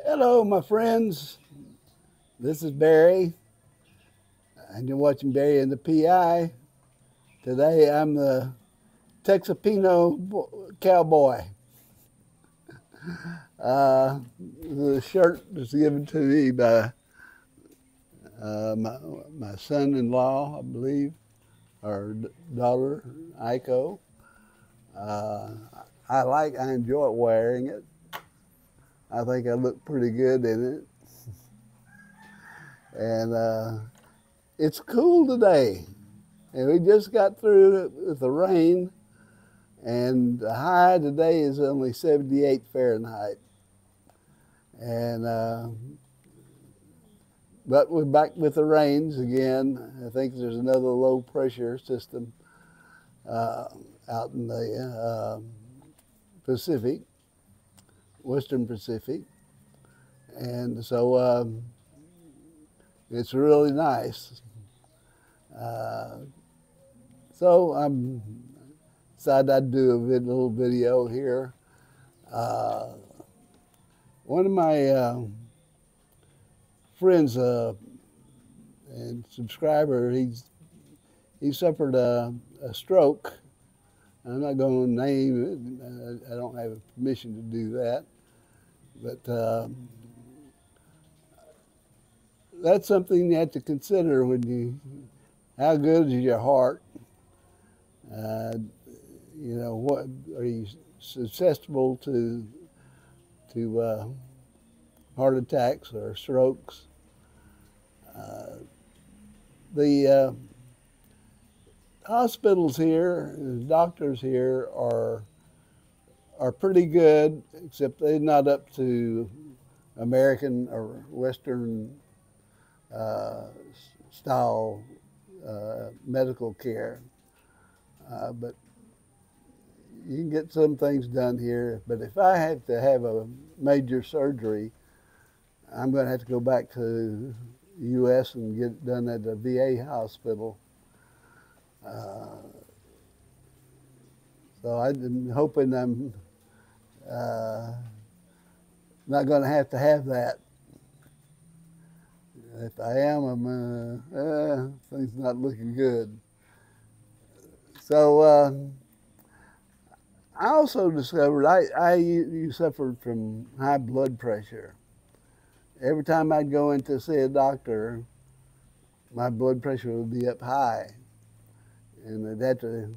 Hello, my friends. This is Barry, and you're watching Barry and the PI. Today, I'm the Cowboy. The shirt was given to me by my son-in-law, I believe, or daughter, Aiko. Uh, I enjoy wearing it. I think I look pretty good in it, and it's cool today. And we just got through with the rain, and the high today is only 78 Fahrenheit. And but we're back with the rains again. I think there's another low pressure system uh, out in the Pacific, Western Pacific, and so it's really nice. Uh, so I'm decided I'd do a little video here. Uh, One of my friends and subscriber, he suffered a stroke. I'm not going to name it. I don't have permission to do that, but that's something you have to consider when you. How good is your heart? Uh, what are you susceptible to heart attacks or strokes? Uh, the hospitals here, the doctors here are pretty good, except they're not up to American or Western uh, style medical care. But you can get some things done here. But if I have to have a major surgery, I'm going to have to go back to the U.S. and get it done at a VA hospital. Uh, so I'm hoping I'm uh, not going to have that. If I am, things not looking good. So I also discovered I suffered from high blood pressure. Every time I'd go in to see a doctor, my blood pressure would be up high, and I'd have to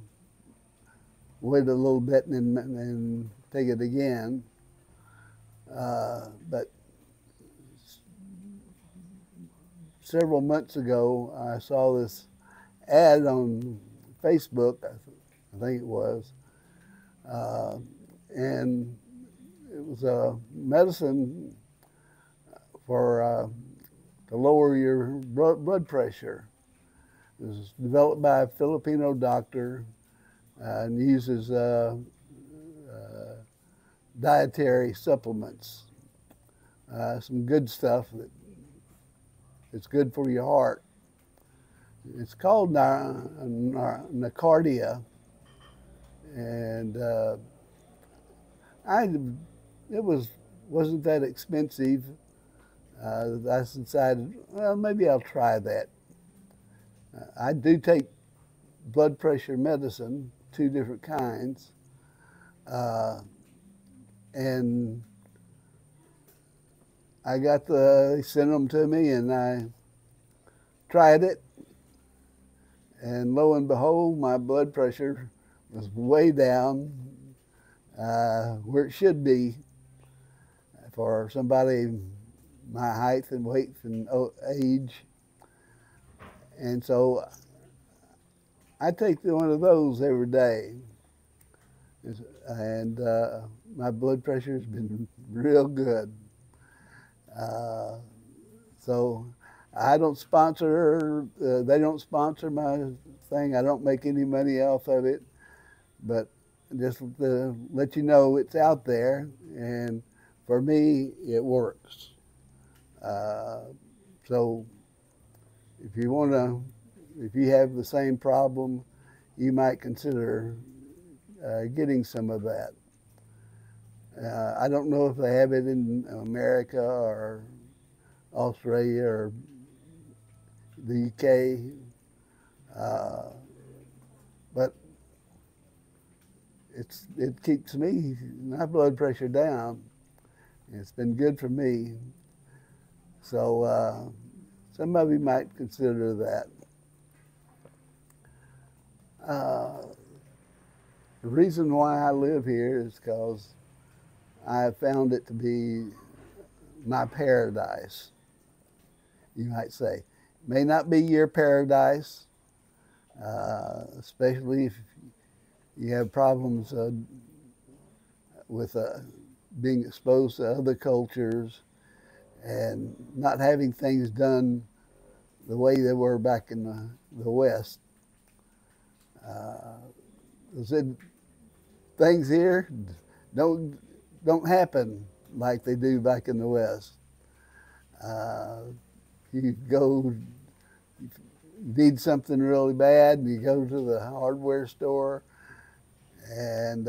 wait a little bit and take it again. But several months ago, I saw this ad on Facebook, I think it was, and it was a medicine for to lower your blood pressure. It was developed by a Filipino doctor and uses dietary supplements, some good stuff that it's good for your heart. It's called Nacardia, and I it wasn't that expensive. I decided, well, maybe I'll try that. I do take blood pressure medicine, two different kinds, uh, and they sent them to me, and I tried it, and lo and behold, my blood pressure was way down where it should be for somebody my height and weight and age. And so I take one of those every day, and my blood pressure has been real good. Uh, so I don't sponsor, they don't sponsor my thing. I don't make any money off of it, but just to let you know it's out there, and for me, it works. Uh, so if you want to, if you have the same problem, you might consider getting some of that. I don't know if they have it in America or Australia or the UK, but it keeps my blood pressure down. It's been good for me. So some of you might consider that. The reason why I live here is because I have found it to be my paradise, you might say. It may not be your paradise, especially if you have problems with being exposed to other cultures and not having things done the way they were back in the West. Things here don't happen like they do back in the West. You go, you need something really bad, and you go to the hardware store, and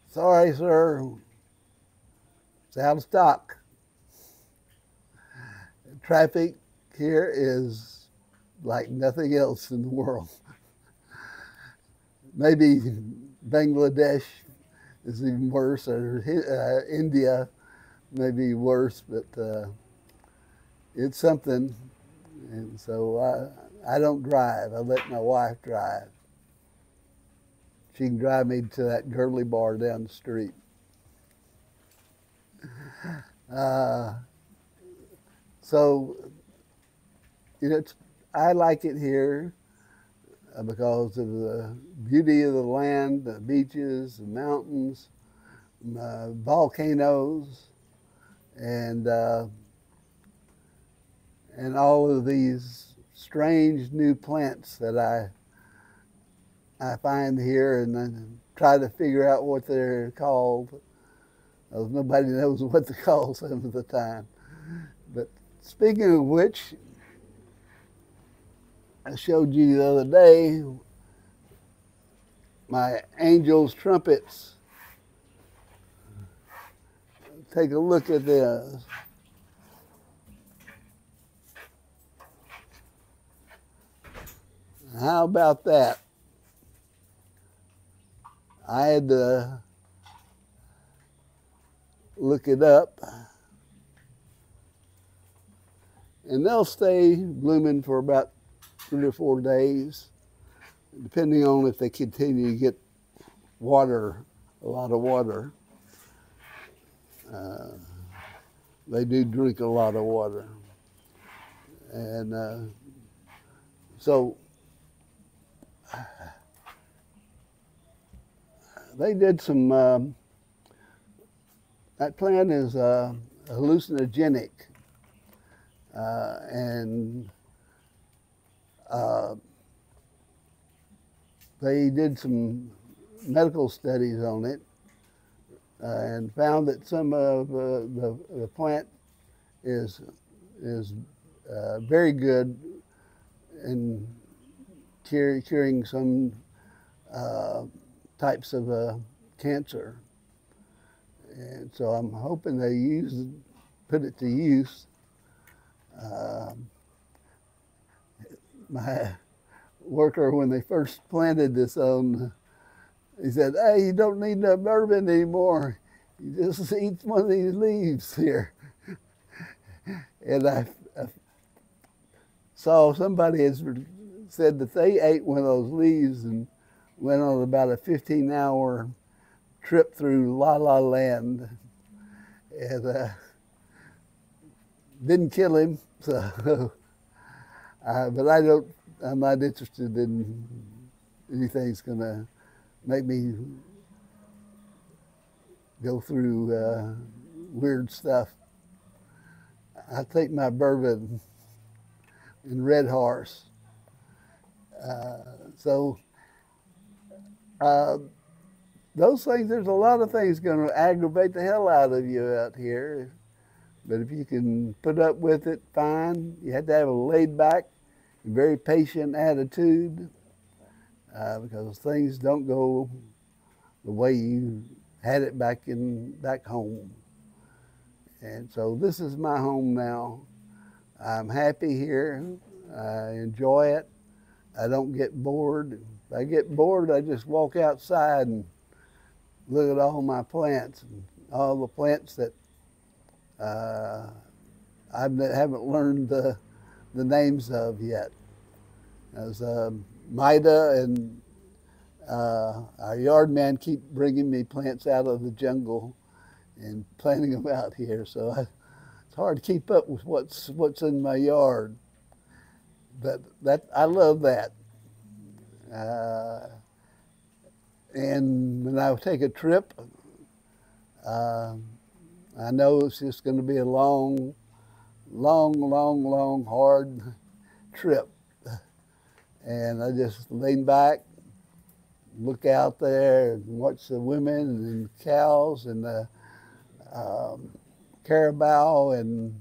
sorry, sir, it's out of stock. Traffic here is like nothing else in the world. Maybe Bangladesh is even worse, or India may be worse, but it's something. And so I don't drive. I let my wife drive. She can drive me to that girly bar down the street. So I like it here because of the beauty of the land, the beaches, the mountains, volcanoes, and all of these strange new plants that I find here, and then try to figure out what they're called. Nobody knows what to call some of the time. But speaking of which, I showed you the other day my angel's trumpets. Take a look at this. How about that? I had to look it up. And they'll stay blooming for about 3 or 4 days, depending on if they continue to get water, a lot of water. They do drink a lot of water. And so they did some, that plant is hallucinogenic. And they did some medical studies on it and found that some of the plant is very good in curing some types of cancer. And so I'm hoping they put it to use. My worker, when they first planted this on, he said, "Hey, you don't need no bourbon anymore. You just eat one of these leaves here." And I saw somebody has said that they ate one of those leaves and went on about a 15-hour trip through La La Land, and didn't kill him. So, but I'm not interested in anything that's going to make me go through weird stuff. I take my bourbon and Red Horse. Those things, there's a lot of things going to aggravate the hell out of you out here. But if you can put up with it, fine. You have to have a laid back, very patient attitude because things don't go the way you had it back home. And so this is my home now. I'm happy here. I enjoy it. I don't get bored. If I get bored, I just walk outside and look at all my plants and all the plants that I haven't learned the names of yet. As Mida and our yard man keep bringing me plants out of the jungle and planting them out here. So it's hard to keep up with what's in my yard. But I love that. And when I take a trip, I know it's just going to be a long, hard trip. And I just lean back, look out there, and watch the women and cows and the carabao and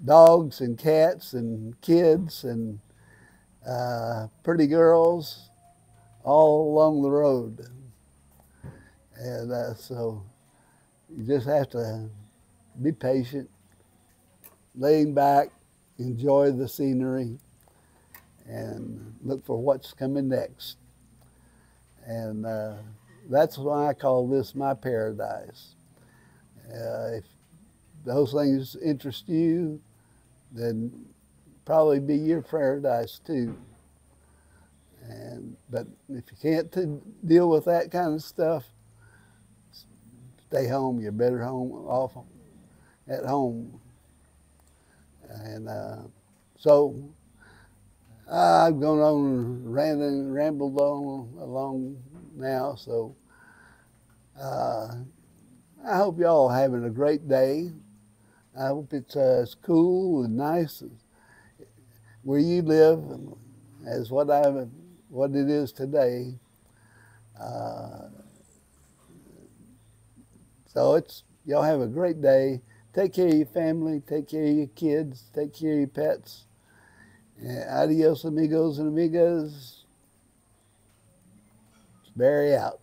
dogs and cats and kids and pretty girls all along the road. And so you just have to be patient, lean back, enjoy the scenery, and look for what's coming next. And that's why I call this my paradise. If those things interest you, then probably be your paradise too. But if you can't deal with that kind of stuff, stay home. You're better off at home. And so I've gone on and rambled on along now. So I hope y'all are having a great day. I hope it's as cool and nice where you live as what it is today. So y'all have a great day. Take care of your family. Take care of your kids. Take care of your pets. Adios, amigos and amigas. Barry out.